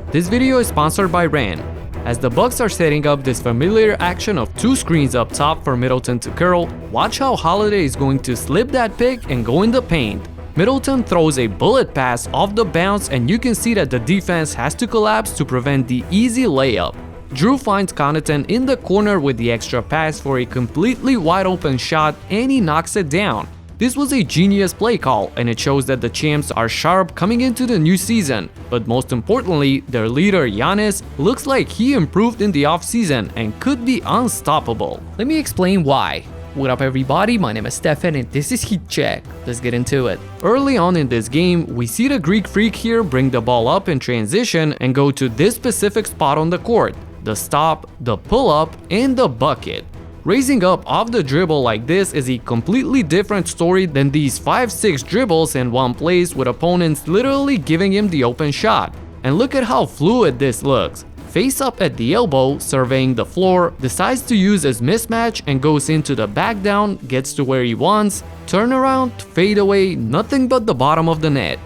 This video is sponsored by Ran. As the Bucks are setting up this familiar action of two screens up top for Middleton to curl, watch how Holiday is going to slip that pick and go in the paint. Middleton throws a bullet pass off the bounce and you can see that the defense has to collapse to prevent the easy layup. Jrue finds Connaughton in the corner with the extra pass for a completely wide open shot and he knocks it down. This was a genius play call and it shows that the champs are sharp coming into the new season, but most importantly, their leader Giannis looks like he improved in the offseason and could be unstoppable. Let me explain why. What up everybody, my name is Stefan and this is Heat Check. Let's get into it. Early on in this game, we see the Greek Freak here bring the ball up in transition and go to this specific spot on the court. The stop, the pull up, and the bucket. Raising up off the dribble like this is a completely different story than these 5-6 dribbles in one place with opponents literally giving him the open shot. And look at how fluid this looks. Face up at the elbow, surveying the floor, decides to use his mismatch and goes into the back down, gets to where he wants, turn around, fade away, nothing but the bottom of the net.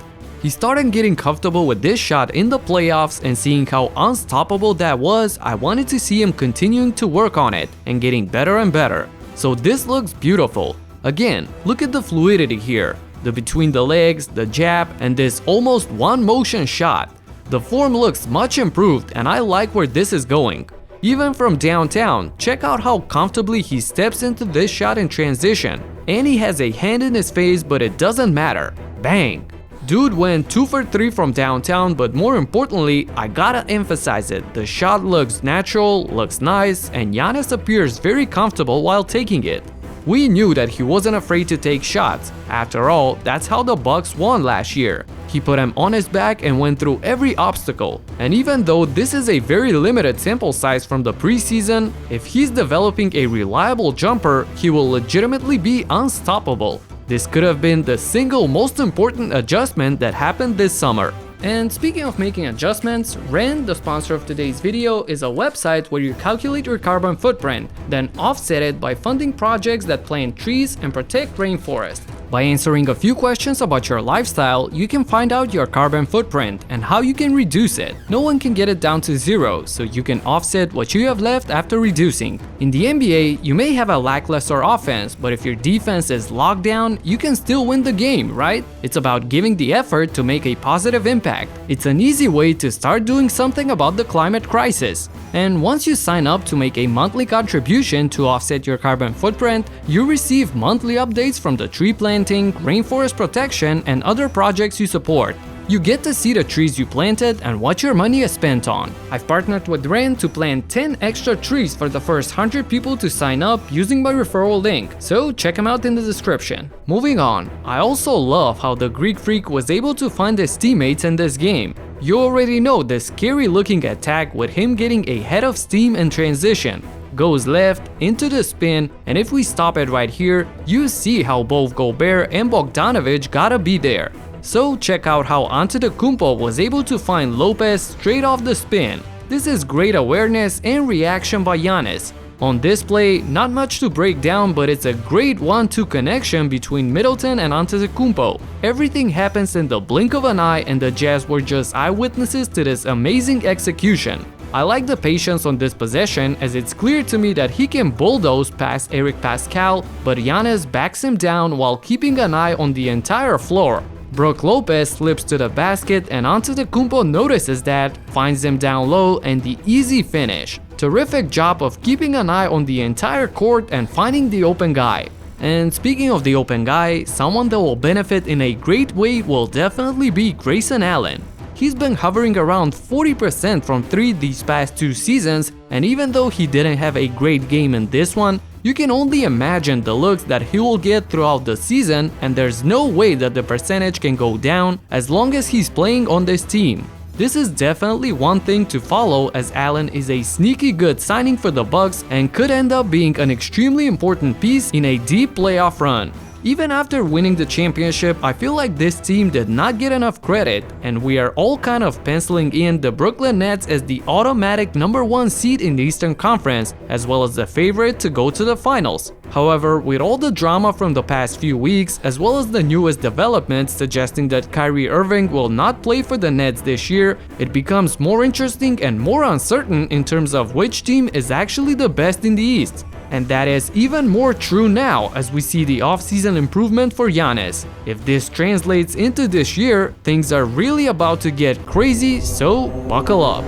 He started getting comfortable with this shot in the playoffs and seeing how unstoppable that was, I wanted to see him continuing to work on it and getting better and better. So this looks beautiful. Again, look at the fluidity here. The between the legs, the jab, and this almost one motion shot. The form looks much improved and I like where this is going. Even from downtown, check out how comfortably he steps into this shot in transition. And he has a hand in his face, but it doesn't matter. Bang! Dude went 2 for 3 from downtown, but more importantly, I gotta emphasize it, the shot looks natural, looks nice, and Giannis appears very comfortable while taking it. We knew that he wasn't afraid to take shots. After all, that's how the Bucks won last year. He put him on his back and went through every obstacle. And even though this is a very limited sample size from the preseason, if he's developing a reliable jumper, he will legitimately be unstoppable. This could have been the single most important adjustment that happened this summer. And speaking of making adjustments, Ren, the sponsor of today's video, is a website where you calculate your carbon footprint, then offset it by funding projects that plant trees and protect rainforests. By answering a few questions about your lifestyle, you can find out your carbon footprint and how you can reduce it. No one can get it down to zero, so you can offset what you have left after reducing. In the NBA, you may have a lackluster offense, but if your defense is locked down, you can still win the game, right? It's about giving the effort to make a positive impact. It's an easy way to start doing something about the climate crisis. And once you sign up to make a monthly contribution to offset your carbon footprint, you receive monthly updates from the tree planting, rainforest protection, and other projects you support. You get to see the trees you planted and what your money is spent on. I've partnered with Ren to plant 10 extra trees for the first 100 people to sign up using my referral link, so check them out in the description. Moving on, I also love how the Greek Freak was able to find his teammates in this game. You already know the scary looking attack with him getting a head of steam in transition. Goes left, into the spin, and if we stop it right here, you see how both Gobert and Bogdanovic gotta be there. So check out how Antetokounmpo was able to find Lopez straight off the spin. This is great awareness and reaction by Giannis. On this play, not much to break down, but it's a great 1-2 connection between Middleton and Antetokounmpo. Everything happens in the blink of an eye and the Jazz were just eyewitnesses to this amazing execution. I like the patience on this possession as it's clear to me that he can bulldoze past Eric Pascal, but Giannis backs him down while keeping an eye on the entire floor. Brook Lopez slips to the basket and Antetokounmpo notices that, finds him down low, and the easy finish. Terrific job of keeping an eye on the entire court and finding the open guy. And speaking of the open guy, someone that will benefit in a great way will definitely be Grayson Allen. He's been hovering around 40% from 3 these past 2 seasons, and even though he didn't have a great game in this one, you can only imagine the looks that he will get throughout the season, and there's no way that the percentage can go down as long as he's playing on this team. This is definitely one thing to follow as Allen is a sneaky good signing for the Bucks and could end up being an extremely important piece in a deep playoff run. Even after winning the championship, I feel like this team did not get enough credit, and we are all kind of penciling in the Brooklyn Nets as the automatic #1 seed in the Eastern Conference, as well as the favorite to go to the finals. However, with all the drama from the past few weeks, as well as the newest developments suggesting that Kyrie Irving will not play for the Nets this year, it becomes more interesting and more uncertain in terms of which team is actually the best in the East. And that is even more true now as we see the offseason improvement for Giannis. If this translates into this year, things are really about to get crazy, so buckle up.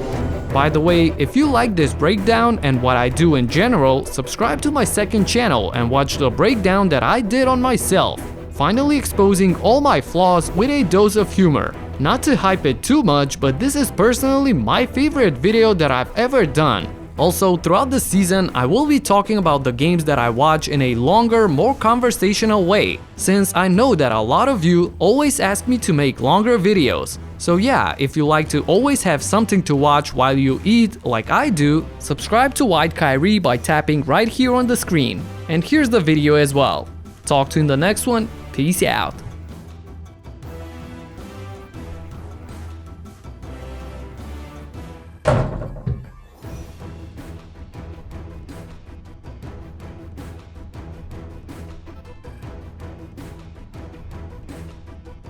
By the way, if you like this breakdown and what I do in general, subscribe to my second channel and watch the breakdown that I did on myself, finally exposing all my flaws with a dose of humor. Not to hype it too much, but this is personally my favorite video that I've ever done. Also, throughout the season, I will be talking about the games that I watch in a longer, more conversational way, since I know that a lot of you always ask me to make longer videos. So yeah, if you like to always have something to watch while you eat like I do, subscribe to White Kyrie by tapping right here on the screen. And here's the video as well. Talk to you in the next one. Peace out.